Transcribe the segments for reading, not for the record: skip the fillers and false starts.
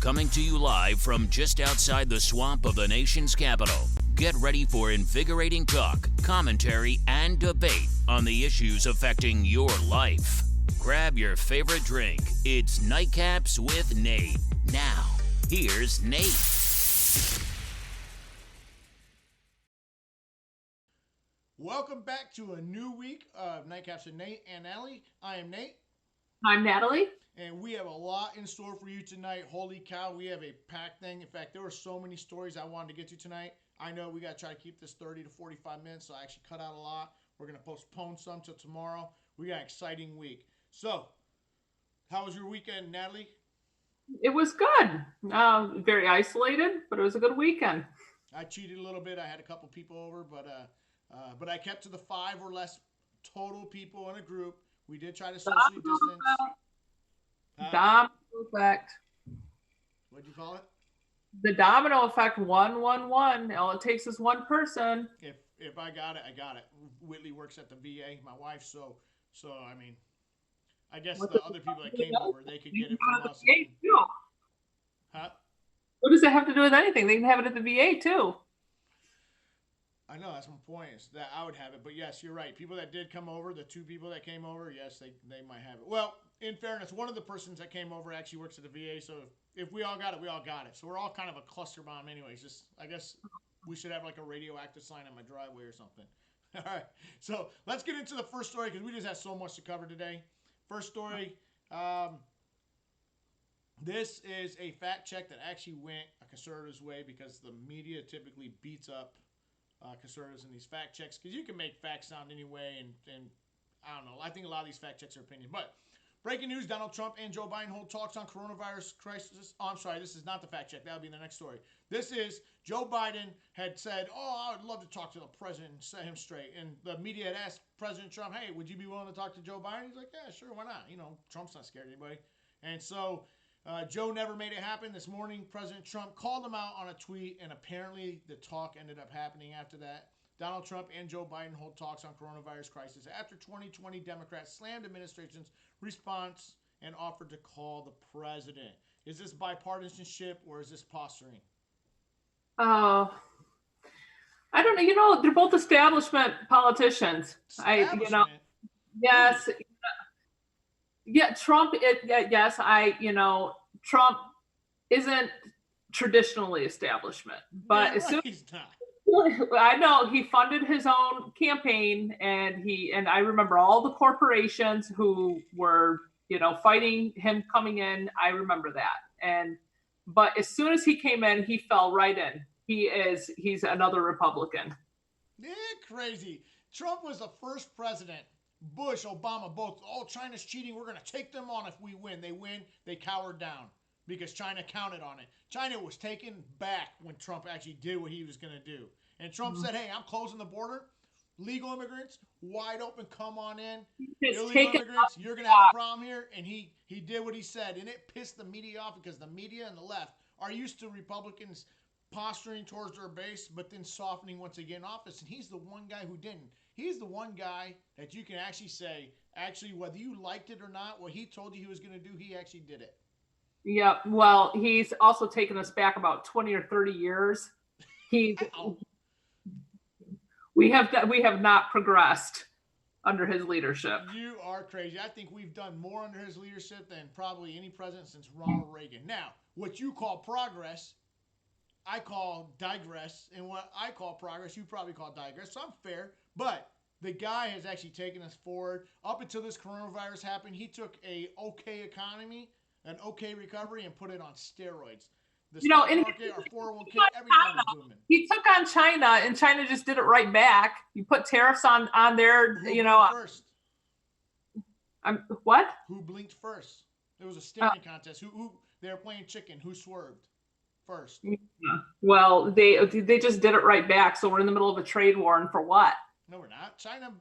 Coming to you live from just outside the swamp of the nation's capital. Get ready for invigorating talk, commentary, and debate on the issues affecting your life. Grab your favorite drink. It's Nightcaps with Nate. Now, here's Nate. Welcome back to a new week of Nightcaps with Nate and Allie. I am Nate. I'm Natalie. And we have a lot in store for you tonight. Holy cow, we have a packed thing. In fact, there were so many stories I wanted to get to tonight. I know we got to try to keep this 30 to 45 minutes, so I actually cut out a lot. We're going to postpone some till tomorrow. We got an exciting week. So, how was your weekend, Natalie? It was good. Very isolated, but it was a good weekend. I cheated a little bit. I had a couple people over, but I kept to the 5 or less total people in a group. We did try to socially distance. Domino effect. What'd you call it? The domino effect. 111. All it takes is one person. If I got it, I got it. Whitley works at the VA, my wife. So I mean, I guess the other people that came over, they could get it from us. Huh? What does it have to do with anything? They can have it at the VA too. I know, that's my point, is that I would have it. But yes, you're right. People that did come over, the 2 people that came over, yes, they might have it. Well, in fairness, one of the persons that came over actually works at the VA, so if we all got it, we all got it. So we're all kind of a cluster bomb anyways. Just, I guess we should have like a radioactive sign on my driveway or something. All right, so let's get into the first story because we just have so much to cover today. First story, this is a fact check that actually went a conservative's way because the media typically beats up conservatives in these fact checks because you can make facts sound any way, and I don't know. I think a lot of these fact checks are opinion. But breaking news: Donald Trump and Joe Biden hold talks on coronavirus crisis. Oh, I'm sorry, this is not the fact check. That'll be in the next story. This is Joe Biden had said, "Oh, I would love to talk to the president and set him straight." And the media had asked President Trump, "Hey, would you be willing to talk to Joe Biden?" He's like, "Yeah, sure, why not? You know, Trump's not scared of anybody." And so Joe never made it happen. This morning, President Trump called him out on a tweet, and apparently the talk ended up happening after that. Donald Trump and Joe Biden hold talks on coronavirus crisis after 2020 Democrats slammed administration's response and offered to call the president. Is this bipartisanship or is this posturing? I don't know. You know, they're both establishment politicians. Yes. Yeah, Trump. Trump isn't traditionally establishment, but as soon he's not. I know he funded his own campaign, and I remember all the corporations who were, fighting him coming in. I remember that. But as soon as he came in, he fell right in. He's another Republican. Yeah, crazy. Trump was the first president. Bush, Obama, both. Oh, China's cheating. We're going to take them on if we win. They win. They cowered down because China counted on it. China was taken back when Trump actually did what he was going to do. And Trump said, "Hey, I'm closing the border. Legal immigrants, wide open, come on in. Illegal immigrants, you're going to have a problem here." And he did what he said. And it pissed the media off because the media and the left are used to Republicans posturing towards their base, but then softening once they get in office. And he's the one guy who didn't. He's the one guy that you can actually say, whether you liked it or not, what he told you he was going to do, he actually did it. Yeah, well, he's also taken us back about 20 or 30 years. We have not progressed under his leadership. You are crazy. I think we've done more under his leadership than probably any president since Ronald Reagan. Now, what you call progress, I call digress, and what I call progress, you probably call digress. So I'm fair, but the guy has actually taken us forward. Up until this coronavirus happened, he took a okay economy, an okay recovery, and put it on steroids. The stock market, our 401k, everything was booming. He took on China, and China just did it right back. You put tariffs on their, First. What? Who blinked first? There was a staring contest. Who they were playing chicken. Who swerved first? Yeah. Well, they just did it right back. So we're in the middle of a trade war, and for what? No, we're not. China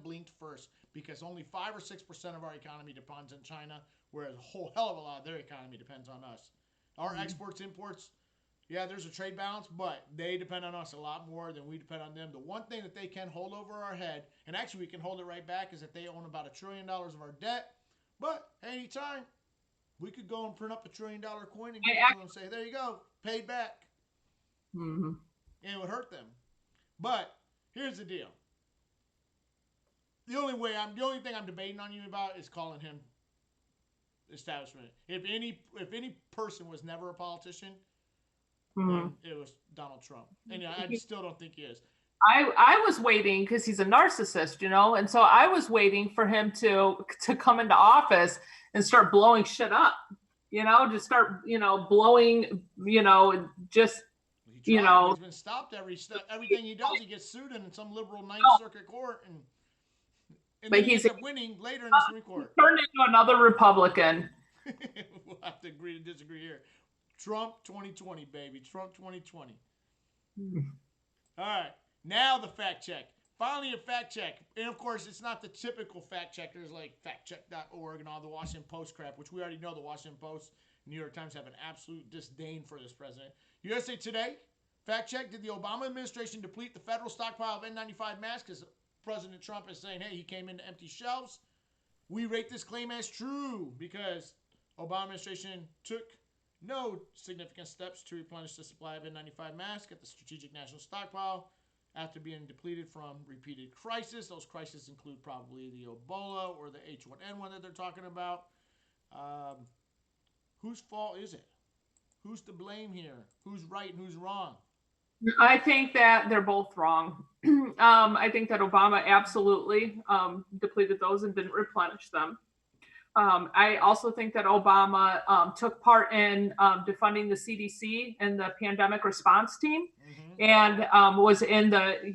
blinked first because only 5 or 6% of our economy depends on China, whereas a whole hell of a lot of their economy depends on us. Our exports, imports, yeah, there's a trade balance, but they depend on us a lot more than we depend on them. The one thing that they can hold over our head, and actually we can hold it right back, is that they own about $1 trillion of our debt. But anytime We could go and print up $1 trillion coin and give it to them and say, there you go, paid back. Mm-hmm. And it would hurt them. But here's the deal. The only thing I'm debating on you about is calling him establishment. If any person was never a politician, then it was Donald Trump. And I still don't think he is. I was waiting because he's a narcissist, and so I was waiting for him to come into office and start blowing shit up, just start, blowing, just, He's been stopped everything he does. He gets sued in some liberal Ninth Circuit court, and then he ends up winning later in the Supreme Court. Turned into another Republican. We'll have to agree to disagree here. Trump 2020, baby. Trump 2020. All right. Now the fact check. Finally a fact check. And of course, it's not the typical fact checkers like factcheck.org and all the Washington Post crap, which we already know the Washington Post, New York Times have an absolute disdain for this president. USA Today, fact check, did the Obama administration deplete the federal stockpile of N95 masks? Because President Trump is saying, hey, he came into empty shelves. We rate this claim as true because Obama administration took no significant steps to replenish the supply of N95 masks at the Strategic National Stockpile after being depleted from repeated crises. Those crises include probably the Ebola or the H1N1 that they're talking about. Whose fault is it? Who's to blame here? Who's right and who's wrong? I think that they're both wrong. I think that Obama absolutely depleted those and didn't replenish them. I also think that Obama took part in defunding the CDC and the pandemic response team, and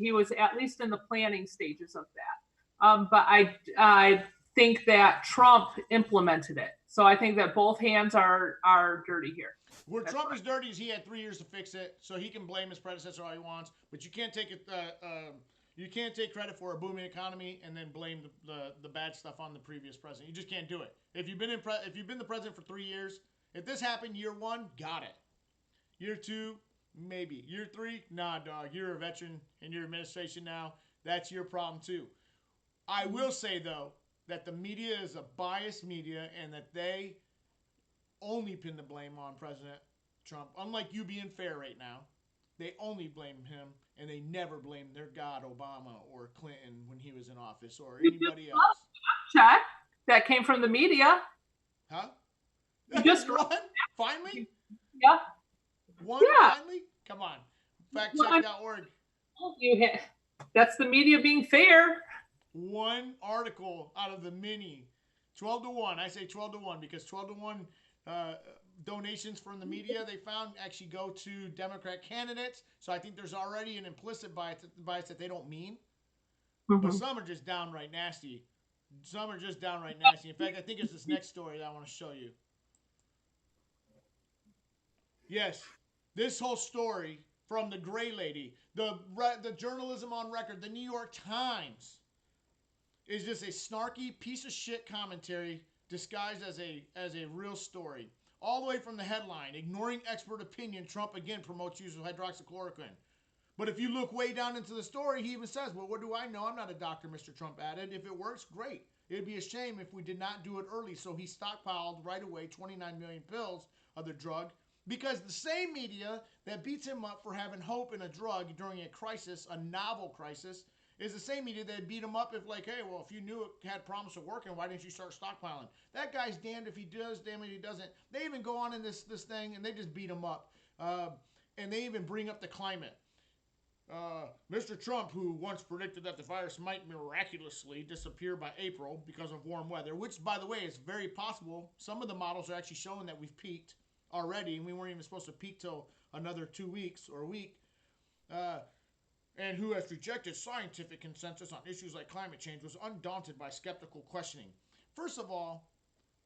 he was at least in the planning stages of that. But I think that Trump implemented it. So I think that both hands are dirty here. Where Trump is dirty is he had 3 years to fix it, so he can blame his predecessor all he wants, but you can't take it. You can't take credit for a booming economy and then blame the bad stuff on the previous president. You just can't do it. If you've been the president for 3 years, if this happened year 1, got it. Year 2, maybe. Year 3, nah, dog. You're a veteran in your administration now. That's your problem too. I will say though that the media is a biased media and that they only pin the blame on President Trump. Unlike you being fair right now, they only blame him, and they never blame their god Obama or Clinton when he was in office or anybody else. Check that came from the media. Huh? Just one? Finally? Yeah. One? Yeah. Finally? Come on. Factcheck.org. That's the media being fair. One article out of the many. 12-1. I say 12-1 because 12-1 donations from the media they found actually go to Democrat candidates. So I think there's already an implicit bias that they don't mean. But some are just downright nasty. Some are just downright nasty. In fact, I think it's this next story that I want to show you. Yes, this whole story from the Gray Lady, the journalism on record, the New York Times, is just a snarky piece of shit commentary disguised as a real story. All the way from the headline, ignoring expert opinion, Trump again promotes use of hydroxychloroquine. But if you look way down into the story, he even says, well, what do I know? I'm not a doctor, Mr. Trump added. If it works, great. It'd be a shame if we did not do it early. So he stockpiled right away 29 million pills of the drug because the same media that beats him up for having hope in a drug during a crisis, a novel crisis, is the same media that beat him up if like, hey, well, if you knew it had promise of working, why didn't you start stockpiling? That guy's damned if he does, damned if he doesn't. They even go on in this thing and they just beat him up. And they even bring up the climate. Mr. Trump, who once predicted that the virus might miraculously disappear by April because of warm weather, which, by the way, is very possible. Some of the models are actually showing that we've peaked already, and we weren't even supposed to peak till another 2 weeks or a week. And who has rejected scientific consensus on issues like climate change, was undaunted by skeptical questioning. First of all,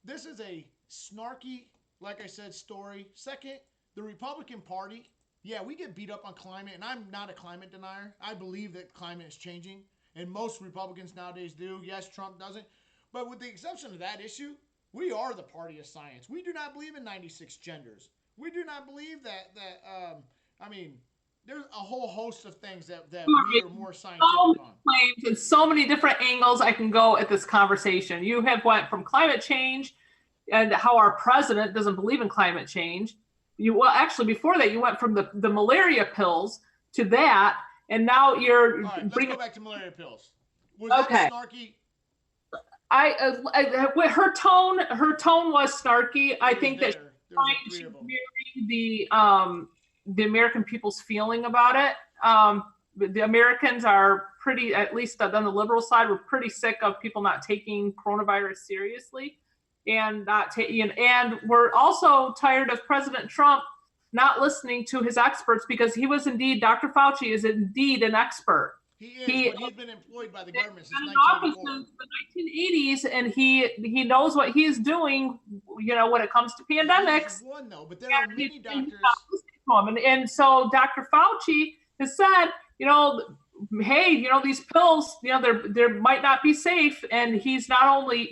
this is a snarky, like I said, story. Second, the Republican Party, yeah, we get beat up on climate, and I'm not a climate denier. I believe that climate is changing, and most Republicans nowadays do. Yes, Trump doesn't. But with the exception of that issue, we are the party of science. We do not believe in 96 genders. We do not believe that there's a whole host of things that we are more scientific on. Claims and so many different angles I can go at this conversation. You have went from climate change and how our president doesn't believe in climate change. Actually, before that, you went from the malaria pills to that, and now you're all right. Let's bringing. Go back to malaria pills. Was Okay. that snarky? Her tone was snarky. I think that she's trying to vary the American people's feeling about it. The Americans are pretty, at least on the liberal side, we're pretty sick of people not taking coronavirus seriously, and and we're also tired of President Trump not listening to his experts, because he was indeed, Dr. Fauci is indeed an expert. He is, but he's been employed by the government since the 1980s, and he knows what he's doing, when it comes to pandemics. He's one, though, but there are many doctors. And so Dr. Fauci has said, hey, these pills, they might not be safe, and he's not only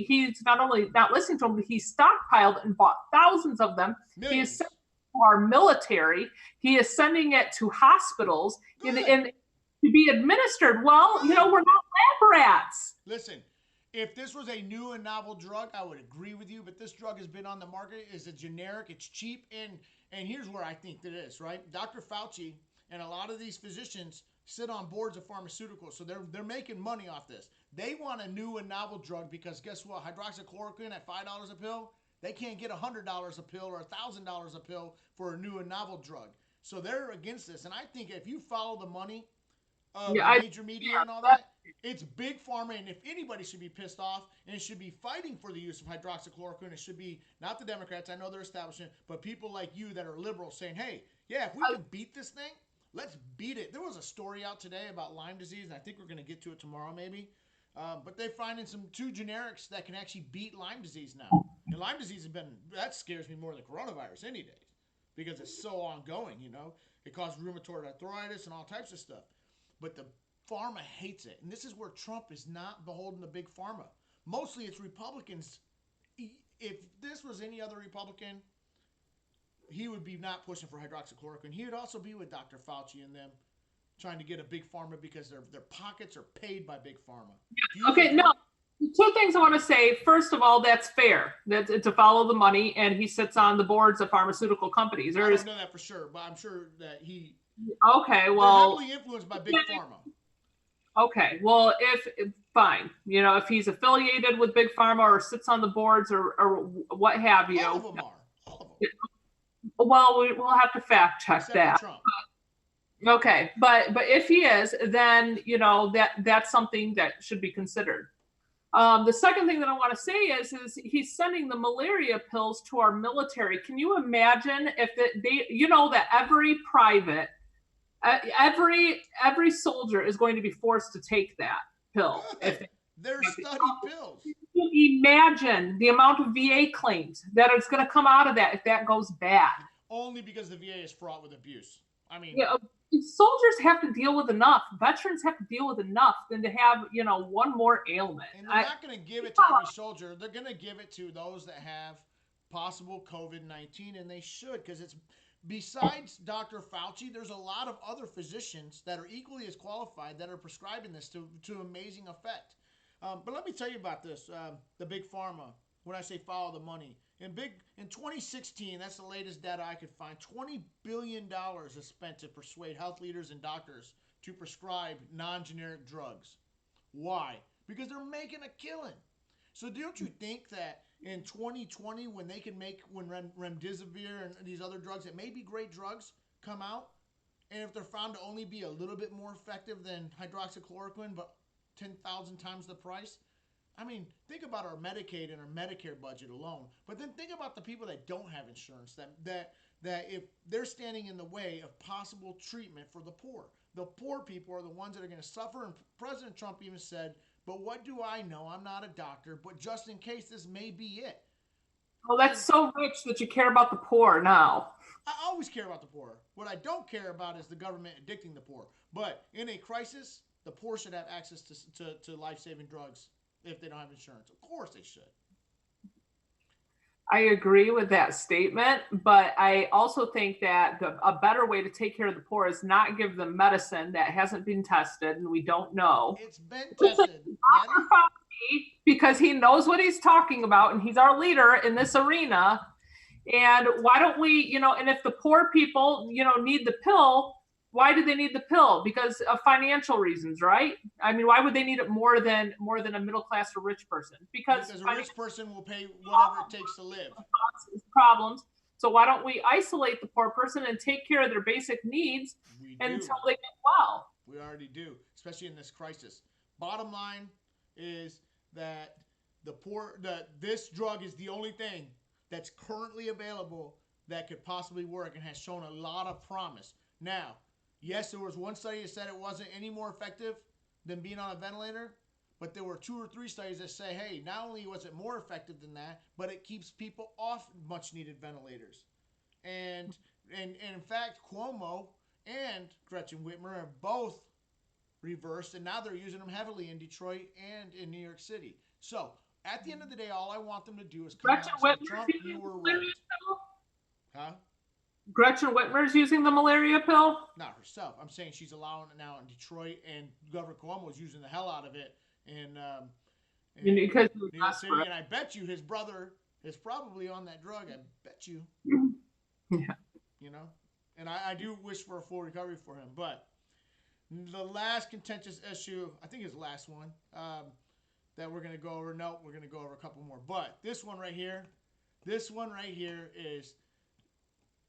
not listening to them, but he's stockpiled and bought thousands of them. Millions. He is sending it to our military. He is sending it to hospitals and to be administered. Well, we're not lab rats. Listen, if this was a new and novel drug, I would agree with you, but this drug has been on the market. It's a generic, it's cheap, and here's where I think that is, right? Dr. Fauci and a lot of these physicians sit on boards of pharmaceuticals, so they're making money off this. They want a new and novel drug because guess what? Hydroxychloroquine at $5 a pill, they can't get $100 a pill or $1,000 a pill for a new and novel drug. So they're against this, and I think if you follow the money of major media and all that, it's big pharma, and if anybody should be pissed off and should be fighting for the use of hydroxychloroquine, it should be not the Democrats, I know they're establishment, but people like you that are liberals saying, hey, yeah, if we can beat this thing, let's beat it. There was a story out today about Lyme disease, and I think we're going to get to it tomorrow maybe, but they're finding two generics that can actually beat Lyme disease now. And Lyme disease that scares me more than coronavirus any day, because it's so ongoing, It causes rheumatoid arthritis and all types of stuff. But the pharma hates it. And this is where Trump is not beholden to big pharma. Mostly it's Republicans. If this was any other Republican, he would be not pushing for hydroxychloroquine. He would also be with Dr. Fauci and them trying to get a big pharma because their pockets are paid by big pharma. Okay, no. Two things I want to say. First of all, that's fair. That's to follow the money, and he sits on the boards of pharmaceutical companies. I don't know that for sure, but I'm sure that he... Okay, well, they're heavily influenced by big pharma. Okay, well, fine, if he's affiliated with big pharma or sits on the boards or what have you. All of them are. All of them. Well, we'll have to fact check that. Okay, but if he is, then that's something that should be considered. The second thing that I want to say is he's sending the malaria pills to our military. Can you imagine if that every private, every soldier is going to be forced to take that pill? They're study pills. Imagine the amount of VA claims that is going to come out of that if that goes bad. Only because the VA is fraught with abuse. I mean, soldiers have to deal with enough. Veterans have to deal with enough than to have one more ailment. And they're not going to give it to every soldier. They're going to give it to those that have possible COVID-19, and they should, because it's besides Dr. Fauci, there's a lot of other physicians that are equally as qualified that are prescribing this to amazing effect. But let me tell you about this, the big pharma, when I say follow the money. In 2016, that's the latest data I could find, $20 billion is spent to persuade health leaders and doctors to prescribe non-generic drugs. Why? Because they're making a killing. So don't you think that in 2020, when they can make, when remdesivir and these other drugs that may be great drugs come out, and if they're found to only be a little bit more effective than hydroxychloroquine, but 10,000 times the price, I mean, think about our Medicaid and our Medicare budget alone. But then think about the people that don't have insurance, that if they're standing in the way of possible treatment for the poor. The poor people are the ones that are going to suffer. And President Trump even said, but what do I know? I'm not a doctor, but just in case, this may be it. Oh, that's so rich that you care about the poor now. I always care about the poor. What I don't care about is the government addicting the poor. But in a crisis, the poor should have access to life-saving drugs. If they don't have insurance, of course they should. I agree with that statement, but I also think that a better way to take care of the poor is not give them medicine that hasn't been tested and we don't know. It's been tested. Because because he knows what he's talking about, and he's our leader in this arena. And why don't we, and if the poor people, need the pill, why do they need the pill? Because of financial reasons, right? I mean, why would they need it more than a middle class or rich person? Because a rich person will pay whatever it takes to live. Problems. So why don't we isolate the poor person and take care of their basic needs until they get well? We already do, especially in this crisis. Bottom line is that this drug is the only thing that's currently available that could possibly work and has shown a lot of promise. Now, yes, there was one study that said it wasn't any more effective than being on a ventilator, but there were 2 or 3 studies that say, hey, not only was it more effective than that, but it keeps people off much needed ventilators. And in fact, Cuomo and Gretchen Whitmer have both reversed, and now they're using them heavily in Detroit and in New York City. So at the end of the day, all I want them to do is come out and say, Trump, you were right. Huh? Gretchen Whitmer's using the malaria pill? Not herself. I'm saying she's allowing it now in Detroit, and Governor Cuomo is using the hell out of it in New York City. And I bet you his brother is probably on that drug. I bet you. Yeah. And I do wish for a full recovery for him. But the last contentious issue, I think is the last one, that we're going to go over. No, we're going to go over a couple more. But this one right here is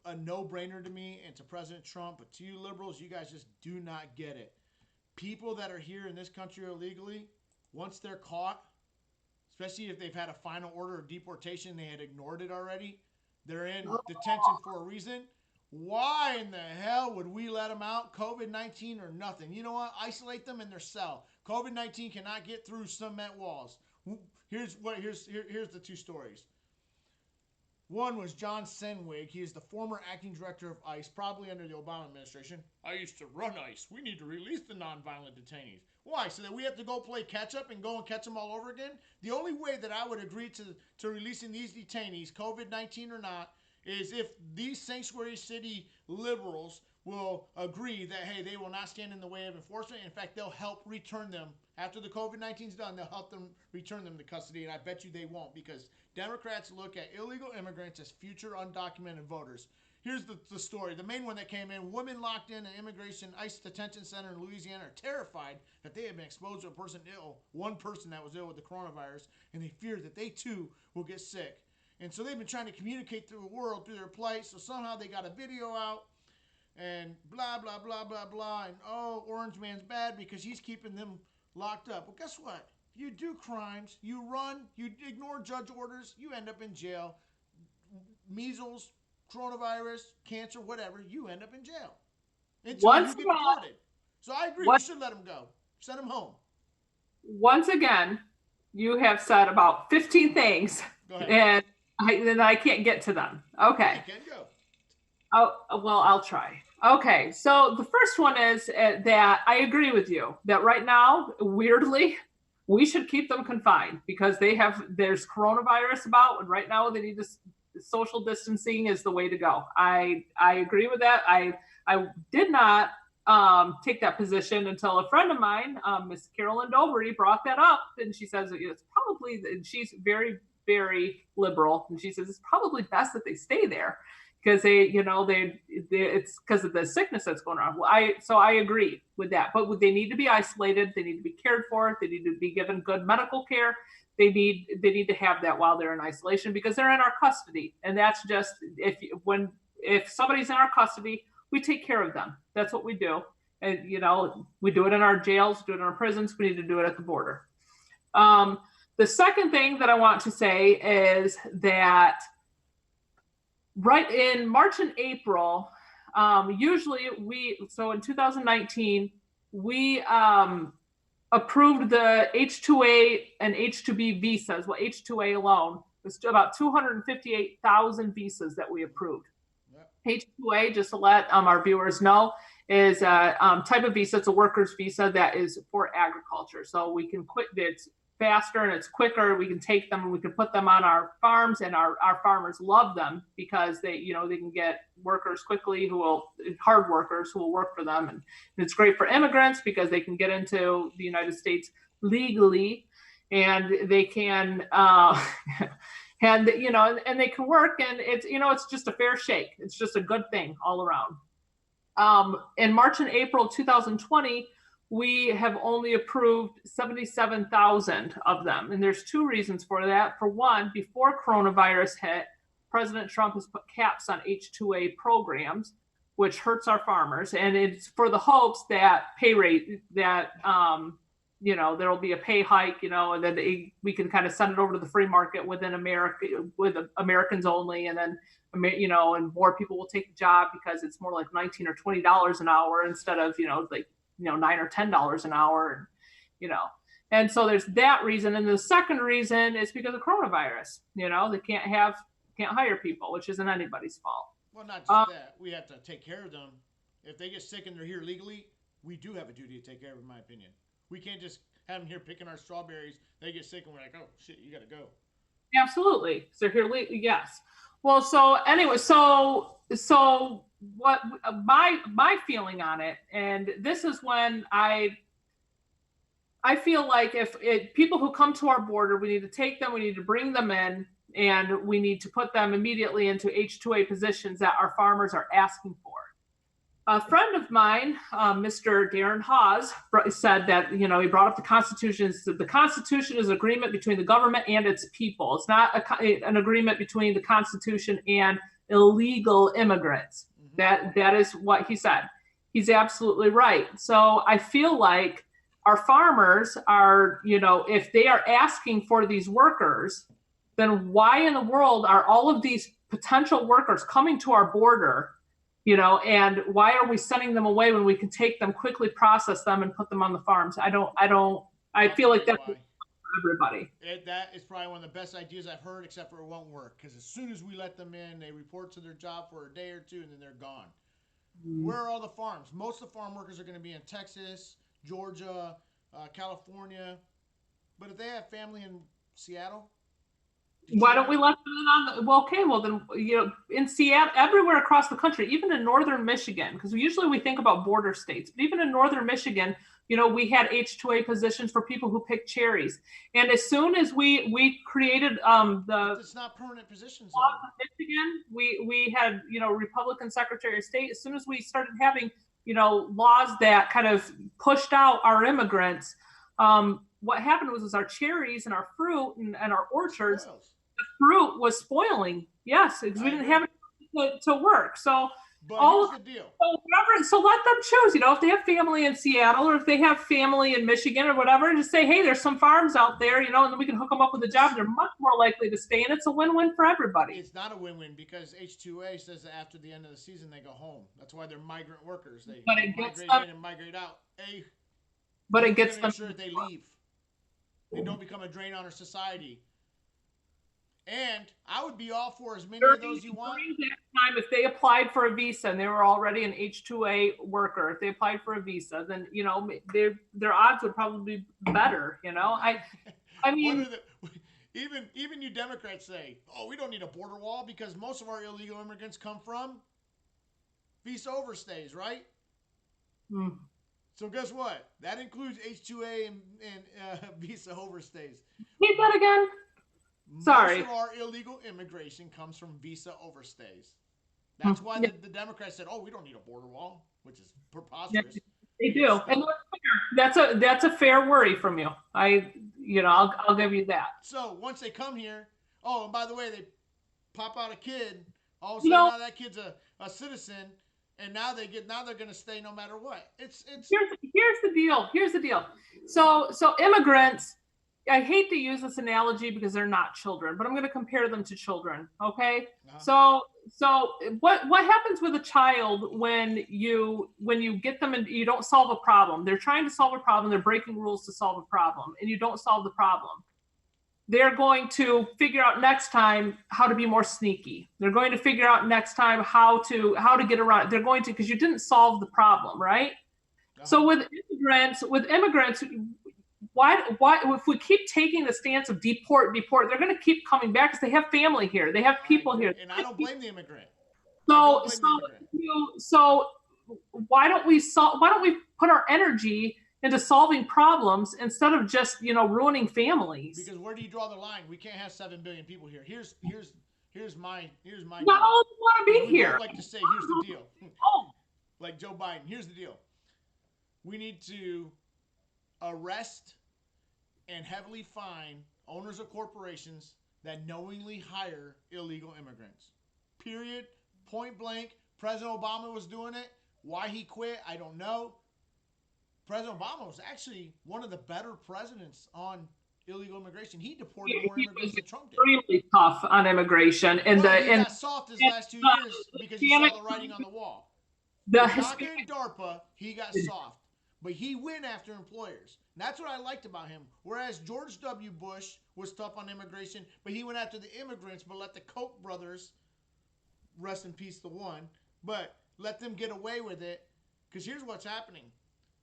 a no-brainer to me and to President Trump. But to you liberals, you guys just do not get it. People that are here in this country illegally, once they're caught, especially if they've had a final order of deportation, they had ignored it already, they're in detention for a reason. Why in the hell would we let them out? COVID-19 or nothing. You know what? Isolate them in their cell. COVID-19 cannot get through cement walls. Here's the 2 stories. One was John Senwig. He is the former acting director of ICE, probably under the Obama administration. I used to run ICE. We need to release the nonviolent detainees. Why? So that we have to go play catch up and go and catch them all over again? The only way that I would agree to releasing these detainees, COVID-19 or not, is if these sanctuary city liberals will agree that, hey, they will not stand in the way of enforcement. In fact, they'll help return them. After the COVID-19 is done, they'll help them return them to custody, and I bet you they won't, because Democrats look at illegal immigrants as future undocumented voters. Here's the story. The main one that came in, women locked in an immigration ICE detention center in Louisiana are terrified that they have been exposed to a person ill, one person that was ill with the coronavirus, and they fear that they too will get sick. And so they've been trying to communicate through the world through their plight, so somehow they got a video out, and blah, blah, blah, blah, blah, and oh, Orange Man's bad because he's keeping them locked up. Well, guess what? You do crimes, you run, you ignore judge orders, you end up in jail. Measles, coronavirus, cancer, whatever, you end up in jail until you get deported. So I agree, we should let them go. Send them home. Once again, you have said about 15 things, and I can't get to them. Okay. You can go. Oh, well, I'll try. Okay, so the first one is that I agree with you that right now, weirdly, we should keep them confined because there's coronavirus about, and right now they need to, social distancing is the way to go. I agree with that. I did not take that position until a friend of mine, Miss Carolyn Doberty, brought that up, and she says it's probably, and she's very, very liberal, and she says it's probably best that they stay there because it's because of the sickness that's going on. Well, I agree with that, but they need to be isolated. They need to be cared for. They need to be given good medical care. They need to have that while they're in isolation because they're in our custody, and that's just if somebody's in our custody, we take care of them. That's what we do, and we do it in our jails, do it in our prisons. We need to do it at the border. The second thing that I want to say is that right in March and April, usually so in 2019, we approved the H-2A and H-2B visas. Well, H-2A alone was about 258,000 visas that we approved. Yep. H-2A, just to let our viewers know, is a type of visa. It's a worker's visa that is for agriculture. So we can quit. It's faster and it's quicker. We can take them and we can put them on our farms, and our farmers love them because they can get workers quickly hard workers who will work for them. And it's great for immigrants because they can get into the United States legally. and they can, and and they can work, and it's just a fair shake. It's just a good thing all around. In March and April 2020, we have only approved 77,000 of them. And there's two reasons for that. For one, before coronavirus hit, President Trump has put caps on H-2A programs, which hurts our farmers. And it's for the hopes that there'll be a pay hike, and then we can kind of send it over to the free market within America, with Americans only. And then, and more people will take the job because it's more like $19 or $20 an hour instead of, $9 or $10 an hour, and so there's that reason. And the second reason is because of coronavirus. They can't hire people, which isn't anybody's fault. Well, not just that. We have to take care of them. If they get sick and they're here legally, we do have a duty to take care of them, in my opinion. We can't just have them here picking our strawberries. They get sick and we're like, oh, shit, you got to go. Absolutely. So here, yes. Well, so anyway, so what my feeling on it, and this is when I feel like if people who come to our border, we need to take them, we need to bring them in, and we need to put them immediately into H-2A positions that our farmers are asking for. A friend of mine, Mr. Darren Hawes, said that, he brought up the Constitution. Said the Constitution is an agreement between the government and its people. It's not an agreement between the Constitution and illegal immigrants. Mm-hmm. That is what he said. He's absolutely right. So I feel like our farmers are, if they are asking for these workers, then why in the world are all of these potential workers coming to our border? And why are we sending them away when we can take them, quickly process them, and put them on the farms? I feel like that's for everybody. That is probably one of the best ideas I've heard, except for it won't work. Because as soon as we let them in, they report to their job for a day or two, and then they're gone. Mm. Where are all the farms? Most of the farm workers are going to be in Texas, Georgia, California. But if they have family in Seattle, why don't we let them in on then, in Seattle, everywhere across the country, even in northern Michigan, because usually we think about border states, but even in northern Michigan, we had H-2A positions for people who pick cherries. And as soon as we created it's not permanent positions. Michigan, we had, Republican Secretary of State, as soon as we started having, laws that kind of pushed out our immigrants, what happened was our cherries and our fruit and our orchards, the fruit was spoiling. Yes, because we didn't have it to work. So but here's the deal. So let them choose. If they have family in Seattle or if they have family in Michigan or whatever, just say, hey, there's some farms out there, and then we can hook them up with a job. They're much more likely to stay, and it's a win-win for everybody. It's not a win-win because H-2A says that after the end of the season they go home. That's why they're migrant workers. They migrate in and migrate out. But it gets them. Make sure that they leave. They don't become a drain on our society. And I would be all for as many of those you want. During that time, if they applied for a visa and they were already an H-2A worker, if they applied for a visa, then their odds would probably be better. I mean, even you Democrats say, "Oh, we don't need a border wall because most of our illegal immigrants come from visa overstays, right?" Hmm. So guess what? That includes H-2A and visa overstays. Say that again. Sorry. Most of our illegal immigration comes from visa overstays. That's why the Democrats said, "Oh, we don't need a border wall," which is preposterous. They do, and that's a fair worry from you. I'll give you that. So once they come here, and by the way, they pop out a kid. All of a sudden, now that kid's a citizen. And now they're going to stay no matter what. It's here's the deal. So immigrants, I hate to use this analogy because they're not children, but I'm going to compare them to children. Okay. Uh-huh. So what happens with a child when you get them and you don't solve a problem? They're trying to solve a problem. They're breaking rules to solve a problem, and you don't solve the problem. They're going to figure out next time how to be more sneaky. They're going to figure out next time how to get around it. They're going to, because you didn't solve the problem, right? Uh-huh. So with immigrants, why if we keep taking the stance of deport, they're going to keep coming back because they have family here. They have people here. And I don't blame the immigrant. So why don't we put our energy into solving problems instead of just, ruining families. Because where do you draw the line? We can't have 7 billion people here. Here's my Not all deal. want to be We here. both like to say, here's the deal. Oh, Like Joe Biden, here's the deal. We need to arrest and heavily fine owners of corporations that knowingly hire illegal immigrants. Period. Point blank. President Obama was doing it. Why he quit, I don't know. President Obama was actually one of the better presidents on illegal immigration. He deported more immigrants than Trump did. Extremely tough on immigration. He got soft his last 2 years because he saw the writing on the wall. DACA and DARPA, he got soft. But he went after employers. And that's what I liked about him. Whereas George W. Bush was tough on immigration, but he went after the immigrants, but let the Koch brothers, rest in peace the one, but let them get away with it. Because here's what's happening.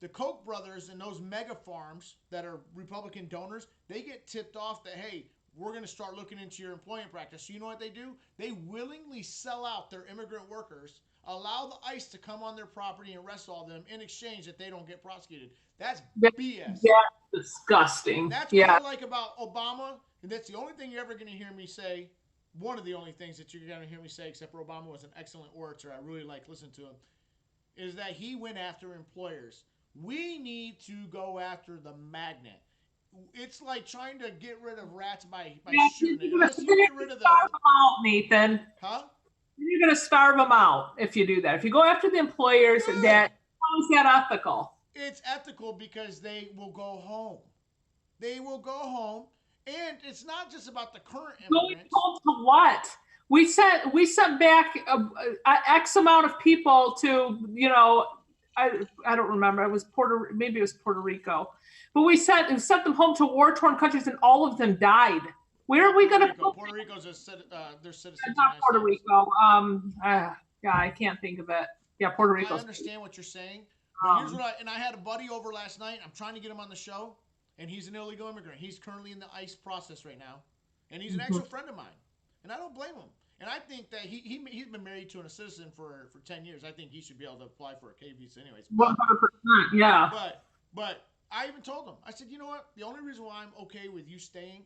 The Koch brothers and those mega farms that are Republican donors, they get tipped off that, hey, we're going to start looking into your employment practice. So you know what they do? They willingly sell out their immigrant workers, allow the ICE to come on their property and arrest all of them in exchange that they don't get prosecuted. That's BS. That's disgusting. That's what I like about Obama, and that's the only thing you're ever going to hear me say. One of the only things that you're going to hear me say, except for Obama was an excellent orator, I really like listening to him, is that he went after employers. We need to go after the magnet. It's like trying to get rid of rats by shooting it. Unless you get rid of the... Starve them out, Nathan. Huh? You're going to starve them out if you do that. If you go after the employers, how is that ethical? It's ethical because they will go home. They will go home. And it's not just about the current immigrants. Going home to what? We sent back X amount of people to, I don't remember. It was maybe it was Puerto Rico, but we sent them home to war-torn countries, and all of them died. Where are we going to put? Puerto Rico's their citizens. Not Puerto Rico. Yeah, I can't think of it. Yeah, Puerto Rico. I understand what you're saying, but here's what I had a buddy over last night. I'm trying to get him on the show, and he's an illegal immigrant. He's currently in the ICE process right now, and he's an actual friend of mine, and I don't blame him. And I think that he's been married to a citizen for 10 years. I think he should be able to apply for a K visa anyways. 100%, yeah. But I even told him, I said, you know what? The only reason why I'm okay with you staying,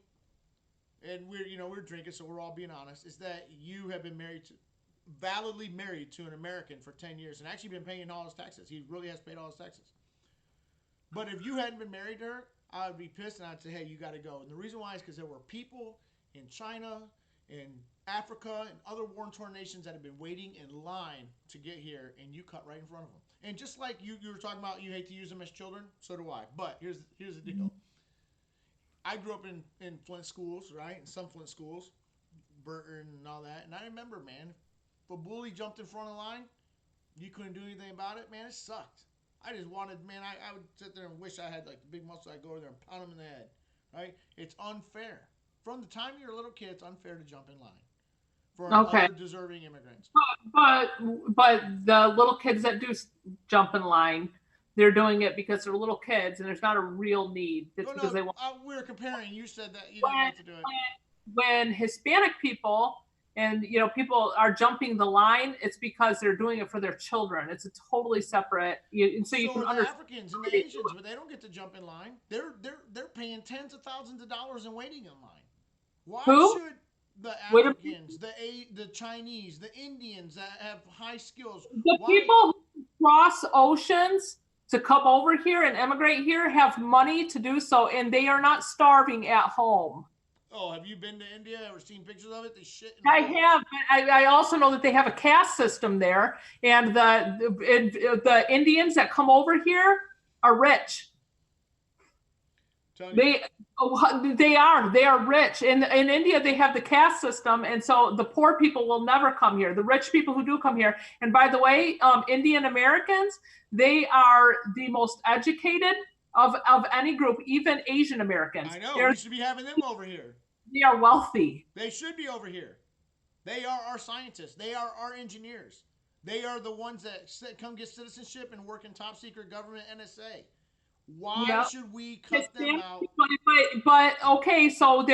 and we're drinking, so we're all being honest, is that you have been validly married to an American for 10 years and actually been paying all his taxes. He really has paid all his taxes. But if you hadn't been married to her, I would be pissed and I'd say, hey, you got to go. And the reason why is because there were people in China, in Africa, and other war-torn nations that have been waiting in line to get here, and you cut right in front of them. And just like you were talking about, you hate to use them as children, so do I. But here's the deal. I grew up in Flint schools, right? In some Flint schools, Burton and all that. And I remember, man, if a bully jumped in front of the line, you couldn't do anything about it, man, it sucked. I just wanted, man, I would sit there and wish I had like the big muscle. I'd go over there and pound him in the head, right? It's unfair. From the time you're a little kid, it's unfair to jump in line for other deserving immigrants. But the little kids that do jump in line, they're doing it because they're little kids, and there's not a real need. It's because they want. We were comparing. You said that you didn't want to do it. When Hispanic people and people are jumping the line, it's because they're doing it for their children. It's a totally separate. So you can understand. Africans and the Asians, but they don't get to jump in line. They're paying tens of thousands of dollars and waiting in line. Why should the Africans, the Chinese, the Indians that have high skills, people who cross oceans to come over here and immigrate here have money to do so, and they are not starving at home. Oh, have you been to India? Ever seen pictures of it? They shit. I have. I also know that they have a caste system there, and the Indians that come over here are rich. They are rich. In India, they have the caste system, and so the poor people will never come here. The rich people who do come here, and by the way, Indian Americans, they are the most educated of any group, even Asian Americans. I know. We should be having them over here. They are wealthy. They should be over here. They are our scientists. They are our engineers. They are the ones that come get citizenship and work in top secret government NSA. Why should we cut them out? But okay, so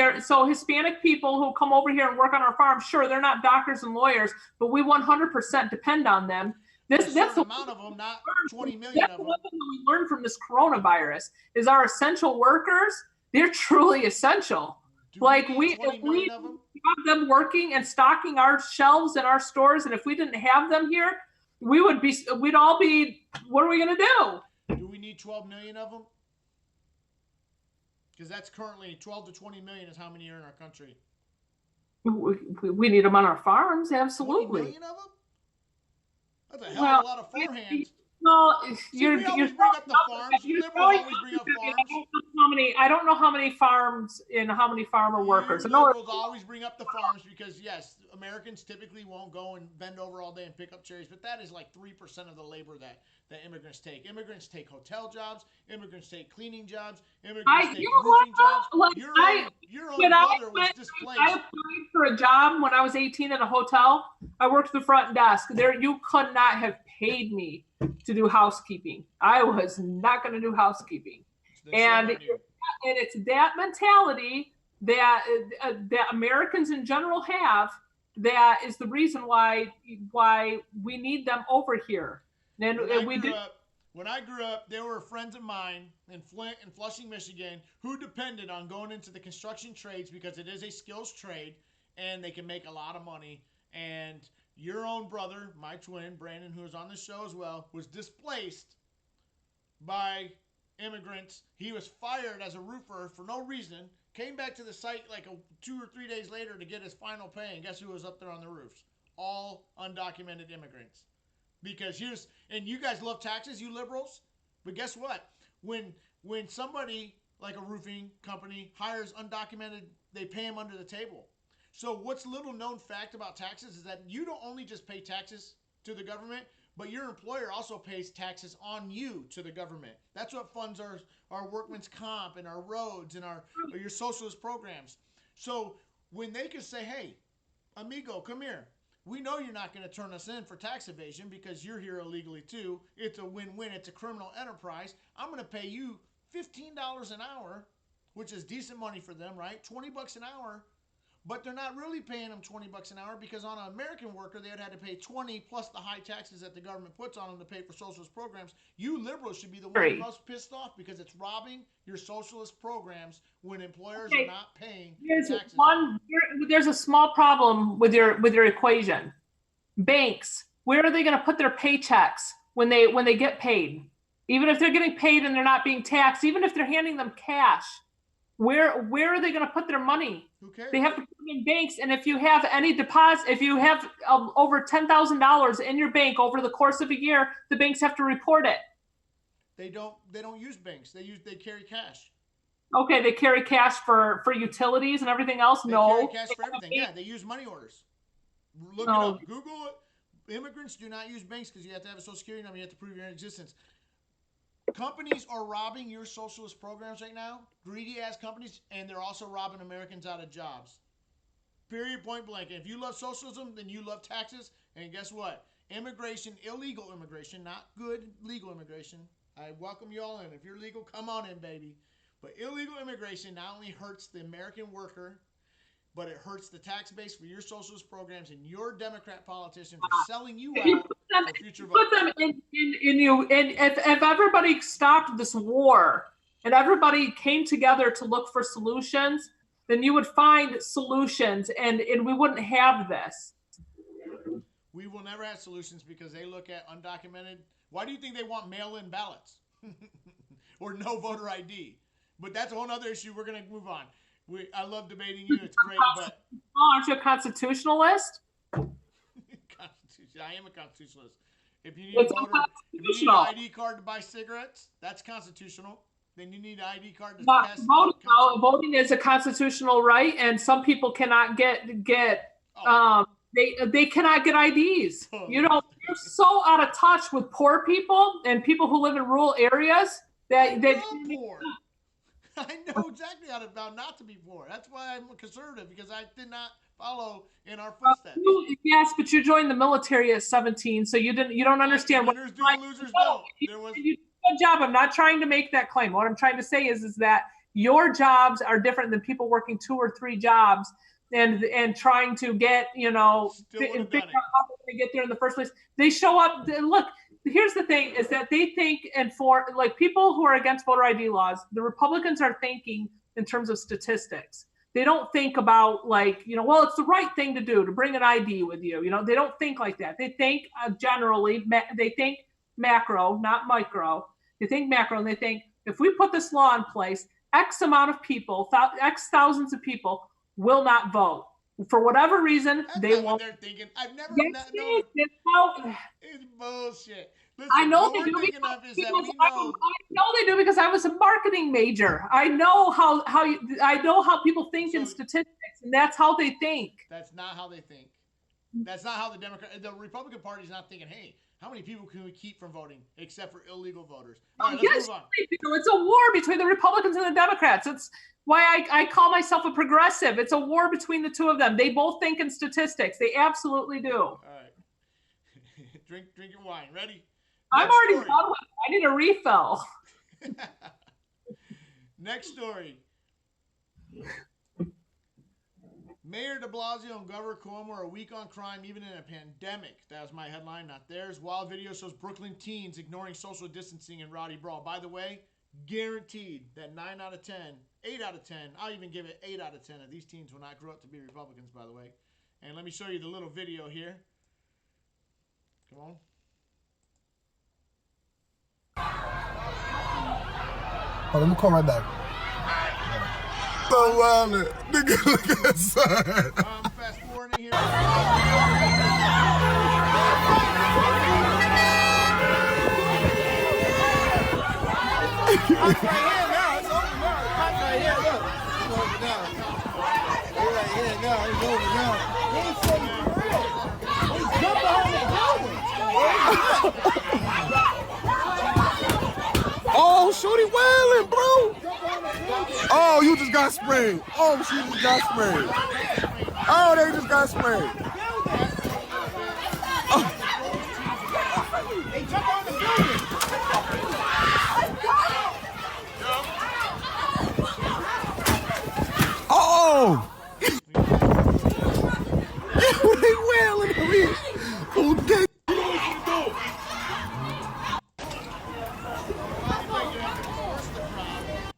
Hispanic people who come over here and work on our farm, sure, they're not doctors and lawyers, but we 100% depend on them. That's certain the amount of them, not 20 million that's of the them. one thing that we learned from this coronavirus is our essential workers. They're truly essential. Do Like we we, need 20 if million we of them? have them working and stocking our shelves in our stores, and if we didn't have them here, we'd all be. What are we gonna do? Do we need 12 million of them? Because that's currently 12 to 20 million is how many are in our country. We need them on our farms, 20 absolutely. million of them? That's a hell of a lot of farm hands. Well, See, we always bring up the farms. You liberals always bring up farms. I don't know how many farms and how many farmer workers. You liberals always bring up the farms because, yes, Americans typically won't go and bend over all day and pick up cherries, but that is like 3% of the labor that immigrants take. Immigrants take hotel jobs. Immigrants take cleaning jobs. Immigrants take roofing jobs. Your own brother was displaced. I applied for a job when I was 18 at a hotel. I worked the front desk. There, you could not have paid me to do housekeeping. I was not going to do housekeeping. And it's that mentality that that Americans in general have that is the reason why we need them over here. And when I grew up, there were friends of mine in Flint and Flushing, Michigan, who depended on going into the construction trades because it is a skills trade and they can make a lot of money. And your own brother, my twin, Brandon, who was on the show as well, was displaced by immigrants. He was fired as a roofer for no reason, came back to the site like 2 or 3 days later to get his final pay, and guess who was up there on the roofs? All undocumented immigrants. Because and you guys love taxes, you liberals, but guess what? When somebody like a roofing company hires undocumented, they pay them under the table. So what's little known fact about taxes is that you don't only just pay taxes to the government, but your employer also pays taxes on you to the government. That's what funds our workman's comp and our roads and your socialist programs. So when they can say, hey, amigo, come here. We know you're not going to turn us in for tax evasion because you're here illegally too. It's a win-win. It's a criminal enterprise. I'm going to pay you $15 an hour, which is decent money for them, right? $20 an hour. But they're not really paying them $20 an hour because on an American worker, they would have to pay 20 plus the high taxes that the government puts on them to pay for socialist programs. You liberals should be the one most pissed off because it's robbing your socialist programs when employers are not paying taxes. There's a small problem with your equation. Banks, where are they going to put their paychecks when they get paid? Even if they're getting paid and they're not being taxed, even if they're handing them cash, where are they going to put their money? Who cares? They have to put it in banks, and if you have any deposit, if you have over $10,000 in your bank over the course of a year, the banks have to report it. They don't use banks. They carry cash. Okay, they carry cash for utilities and everything else. They carry cash for everything. Yeah, they use money orders. Look it up. Google it. Immigrants do not use banks because you have to have a social security number. You have to prove your existence. Companies are robbing your socialist programs right now, greedy-ass companies, and they're also robbing Americans out of jobs. Period, point blank. And if you love socialism, then you love taxes. And guess what? Immigration, illegal immigration, not good legal immigration. I welcome you all in. If you're legal, come on in, baby. But illegal immigration not only hurts the American worker, but it hurts the tax base for your socialist programs and your Democrat politicians are selling you out for future votes. Put them in you. And if everybody stopped this war and everybody came together to look for solutions, then you would find solutions and we wouldn't have this. We will never have solutions because they look at undocumented. Why do you think they want mail-in ballots or no voter ID? But that's a whole other issue. We're going to move on. I love debating you. It's great, but aren't you a constitutionalist? I am a constitutionalist. If you need an ID card to buy cigarettes, that's constitutional. Then you need an ID card to pass voting is a constitutional right, and some people cannot get they cannot get IDs. You know, you're so out of touch with poor people and people who live in rural areas that poor. I know exactly how not to be poor. That's why I'm a conservative, because I did not follow in our footsteps. Yes, but you joined the military at 17, so you don't understand what winners do, losers don't. You did a good job. I'm not trying to make that claim. What I'm trying to say is that your jobs are different than people working 2 or 3 jobs and trying to get, you know, Still and would've figure done it. out how they're going to get there in the first place. They show up. Look, here's the thing: is that they think, and for like people who are against voter ID laws, the Republicans are thinking in terms of statistics. They don't think about like, you know, well, it's the right thing to do to bring an ID with you. You know, they don't think like that. They think generally, they think macro, not micro. They think macro, and they think if we put this law in place, X amount of people, X thousands of people will not vote. For whatever reason, That's they not what won't. they're thinking. I've never Yes, known. it's how, It's bullshit. I Listen, know what they we're do thinking because, of is that we I know. know they do because I was a marketing major. I know I know how people think in So- statistics, and that's how they think. That's not how they think. That's not how the Republican Party is not thinking, hey, how many people can we keep from voting except for illegal voters? All right, let's Yes, move on. it's a war between the Republicans and the Democrats. It's why I call myself a progressive. It's a war between the two of them. They both think in statistics. They absolutely do. All right. drink your wine. Ready? I'm Next already story. done with it. I need a refill. Next story. Mayor de Blasio and Governor Cuomo are weak on crime even in a pandemic. That was my headline, not theirs. Wild video shows Brooklyn teens ignoring social distancing and rowdy brawl. By the way, guaranteed that 9 out of 10, 8 out of 10, I'll even give it 8 out of 10 of these teens will not grow up to be Republicans, by the way. And let me show you the little video here. Come on. Hold on, let me call right back. So wild, nigga, look at that side. Fast forwarding here. Cops right here now. It's over now. Cops right here. Look. It's over now. They're right here now. It's over now. They ain't say for real. They jump behind the building. Oh, shorty wailing, bro. Oh, you just got sprayed. Oh, she just got sprayed. Oh, they just got sprayed. They jump on the building. Oh! They wailing at me. Okay.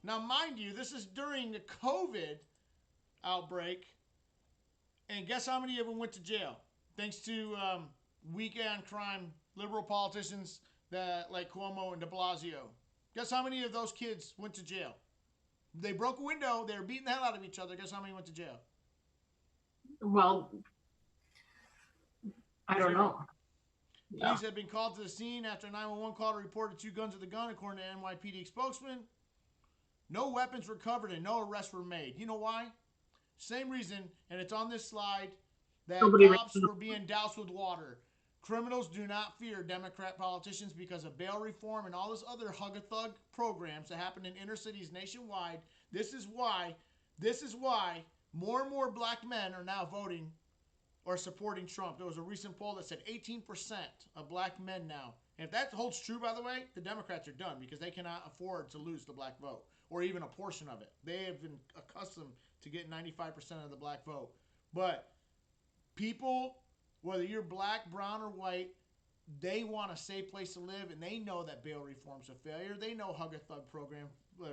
Now, mind you, this is during the COVID outbreak. And guess how many of them went to jail? Thanks to weak on crime liberal politicians like Cuomo and de Blasio. Guess how many of those kids went to jail? They broke a window. They were beating the hell out of each other. Guess how many went to jail? Well, I don't know. Police had been called to the scene after a 911 call to report 2 guns with a gun, according to NYPD spokesman. No weapons recovered and no arrests were made. You know why? Same reason, and it's on this slide, that cops were being doused with water. Criminals do not fear Democrat politicians because of bail reform and all this other hug-a-thug programs that happen in inner cities nationwide. This is why more and more black men are now voting or supporting Trump. There was a recent poll that said 18% of black men now. And if that holds true, by the way, the Democrats are done because they cannot afford to lose the black vote or even a portion of it. They have been accustomed to getting 95% of the black vote. But people, whether you're black, brown, or white, they want a safe place to live, and they know that bail reform's a failure. They know hug-a-thug program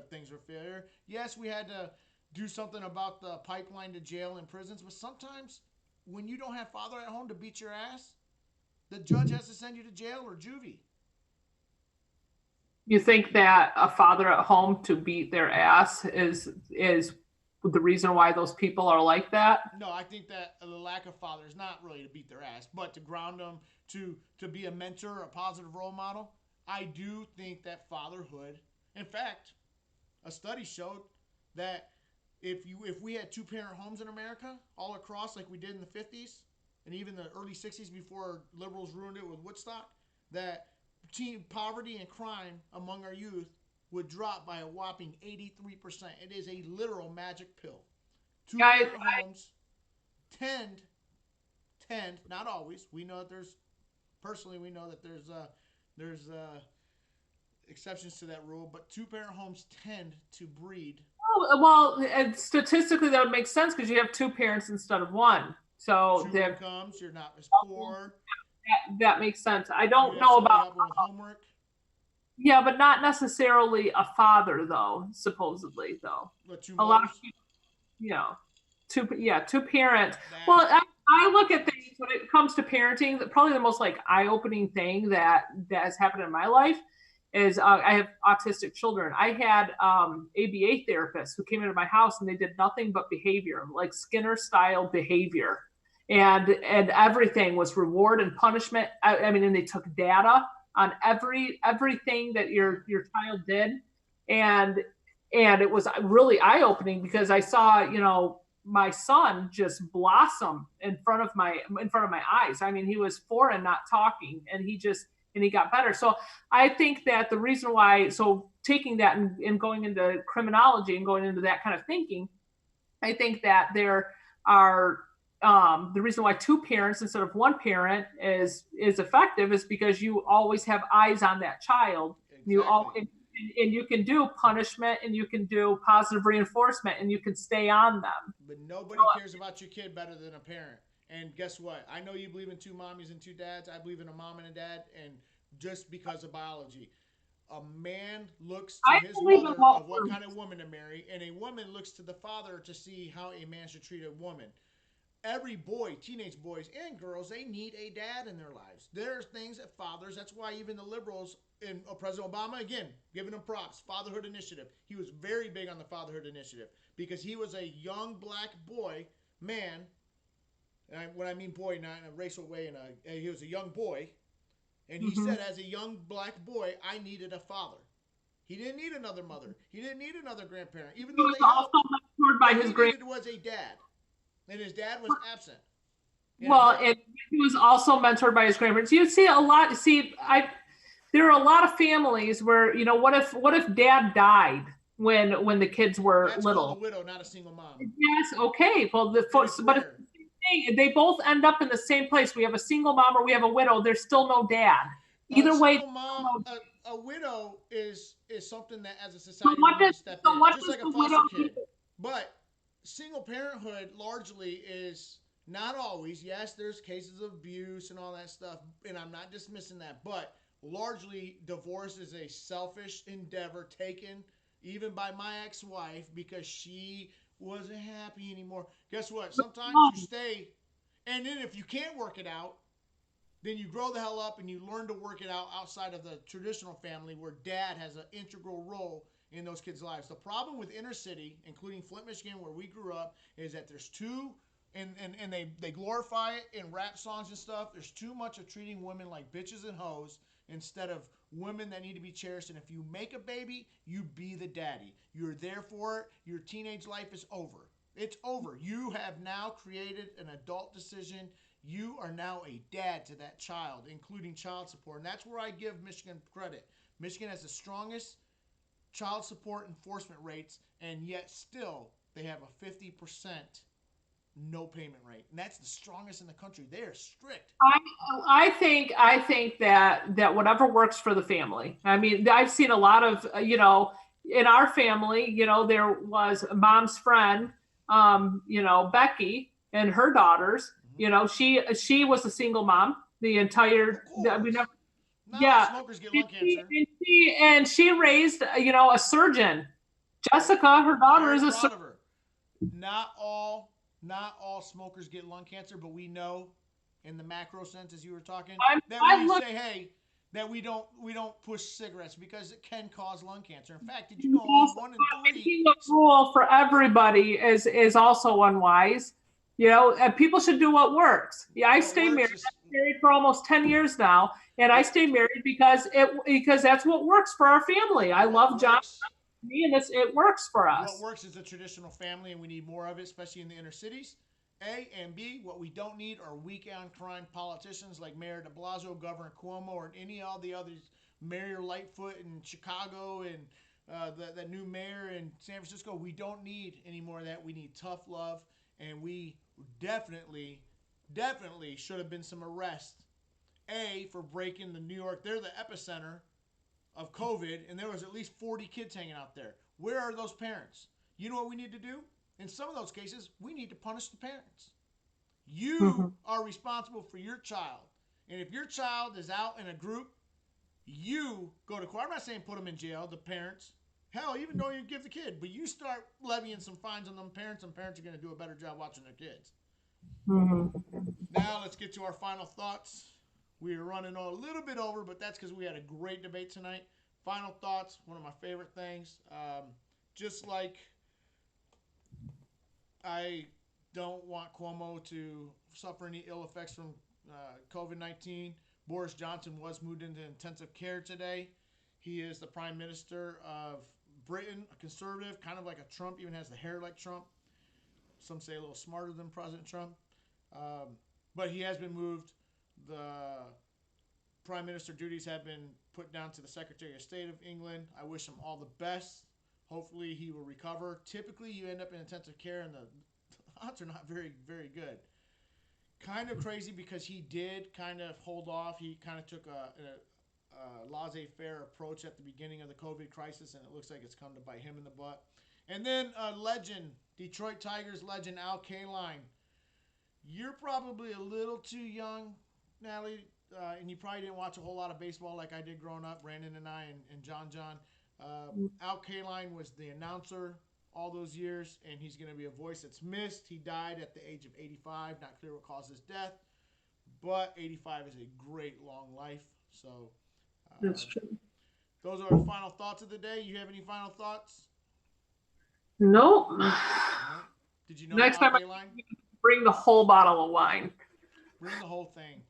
things are a failure. Yes, we had to do something about the pipeline to jail and prisons, but sometimes when you don't have father at home to beat your ass, the judge has to send you to jail or juvie. You think that a father at home to beat their ass is the reason why those people are like that? No, I think that the lack of father is not really to beat their ass, but to ground them, to be a mentor, a positive role model. I do think that fatherhood, in fact, a study showed that if we had 2-parent homes in America all across like we did in the 50s and even the early 60s before liberals ruined it with Woodstock, that teen poverty and crime among our youth would drop by a whopping 83%. It is a literal magic pill. 2-parent homes tend, not always. We know that we know that there's exceptions to that rule, but 2-parent homes tend to breed Oh, well, and statistically, that would make sense because you have two parents instead of one. So Two that, incomes, you're not as poor. that makes sense. I You don't have know somebody about, helping with homework. yeah, but not necessarily a father, though, supposedly, though. With two A lot of mothers. people, two parents. Well, That's I look at things when it comes to parenting, probably the most like eye-opening thing that has happened in my life is I have autistic children. I had ABA therapists who came into my house and they did nothing but behavior, like Skinner style behavior, and everything was reward and punishment. I mean, and they took data on everything that your child did, and it was really eye opening because I saw my son just blossom in front of my eyes. I mean, he was 4 and not talking, and he got better. So I think that the reason why, so taking that and going into criminology and going into that kind of thinking, I think that there are the reason why two parents instead of one parent is effective is because you always have eyes on that child. exactly. And you can do punishment and you can do positive reinforcement and you can stay on them. But nobody cares about your kid better than a parent. And guess what? I know you believe in two mommies and two dads. I believe in a mom and a dad, and just because of biology. A man looks to his mother of what kind of woman to marry, and a woman looks to the father to see how a man should treat a woman. Every boy, teenage boys and girls, they need a dad in their lives. There's things that fathers, that's why even the liberals in President Obama, again, giving him props, fatherhood initiative. He was very big on the fatherhood initiative because he was a young black boy, man, and when I mean boy, not in a racial way, he was a young boy, and he said as a young black boy, I needed a father. He didn't need another mother. He didn't need another grandparent, even though they helped. What he needed was a dad. And his dad was absent. Well, and he was also mentored by his grandparents. You see a lot. There are a lot of families where what if dad died when the kids were That's little? called a widow, not a single mom. Yes, okay. Well, but they both end up in the same place. We have a single mom or we have a widow. There's still no dad. Either way, mom, a widow is something that as a society we need to step in, just like a foster kid. But single parenthood largely is not always. Yes, there's cases of abuse and all that stuff, and I'm not dismissing that. But largely, divorce is a selfish endeavor taken even by my ex-wife because she wasn't happy anymore. Guess what? Sometimes you stay, and then if you can't work it out, then you grow the hell up and you learn to work it out outside of the traditional family where dad has an integral role in those kids' lives. The problem with inner city, including Flint, Michigan, where we grew up, is that there's too, and they glorify it in rap songs and stuff, there's too much of treating women like bitches and hoes instead of women that need to be cherished. And if you make a baby, you be the daddy. You're there for it. Your teenage life is over. It's over. You have now created an adult decision. You are now a dad to that child, including child support. And that's where I give Michigan credit. Michigan has the strongest child support enforcement rates, and yet still they have a 50% no payment rate. And that's the strongest in the country. They are strict. I think that whatever works for the family. I mean, I've seen a lot of, in our family, there was mom's friend, Becky and her daughters. She was a single mom the entire. Smokers get lung cancer. And she raised, a surgeon. Jessica, her daughter, is a surgeon. Not all smokers get lung cancer, but we know, in the macro sense, as you were talking, that we don't push cigarettes because it can cause lung cancer. In fact, did you know only 1 in 3? Making a rule for everybody is also unwise. People should do what works. Yeah, I stay married. I'm married for almost 10 years now, and I stay married because that's what works for our family. I love John. And it works for us. What works is a traditional family, and we need more of it, especially in the inner cities. A, and B, what we don't need are weak on crime politicians like Mayor de Blasio, Governor Cuomo, or any all the others, Mayor Lightfoot in Chicago, and the new mayor in San Francisco. We don't need any more of that. We need tough love, and we definitely should have been some arrests. A, for breaking the New York. They're the epicenter of COVID, and there was at least 40 kids hanging out there. Where are those parents? You know what we need to do? In some of those cases, we need to punish the parents. You are responsible for your child. And if your child is out in a group, you go to court. I'm not saying put them in jail, the parents. Hell, even though you give the kid, but you start levying some fines on them parents, and parents are going to do a better job watching their kids. Now let's get to our final thoughts. We are running a little bit over, but that's because we had a great debate tonight. Final thoughts, one of my favorite things. Just like I don't want Cuomo to suffer any ill effects from COVID-19. Boris Johnson was moved into intensive care today. He is the Prime Minister of Britain, a conservative, kind of like a Trump, even has the hair like Trump. Some say a little smarter than President Trump. But he has been moved. The Prime Minister duties have been put down to the Secretary of State of England. I wish him all the best. Hopefully he will recover. Typically you end up in intensive care and the odds are not very, very good. Kind of crazy because he did kind of hold off. He kind of took a laissez-faire approach at the beginning of the COVID crisis, and it looks like it's come to bite him in the butt. And then a legend, Detroit Tigers legend Al Kaline. You're probably a little too young, Natalie, and you probably didn't watch a whole lot of baseball like I did growing up, Brandon and I and John. Al Kaline was the announcer all those years, and he's going to be a voice that's missed. He died at the age of 85. Not clear what caused his death, but 85 is a great long life. So That's true. Those are our final thoughts of the day. You have any final thoughts? Nope. No? Did you know Next time I bring the whole bottle of wine. Bring the whole thing.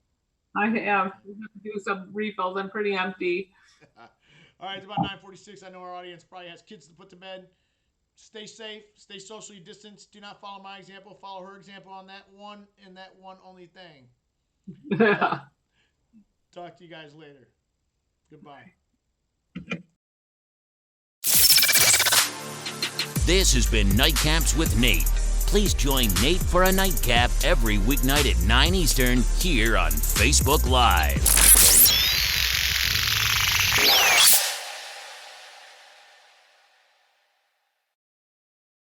I have to do some refills. I'm pretty empty. All right, it's about 9:46. I know our audience probably has kids to put to bed. Stay safe. Stay socially distanced. Do not follow my example. Follow her example on that one and that one only thing. Talk to you guys later. Goodbye. This has been Nightcaps with Nate. Please join Nate for a nightcap every weeknight at 9 Eastern here on Facebook Live.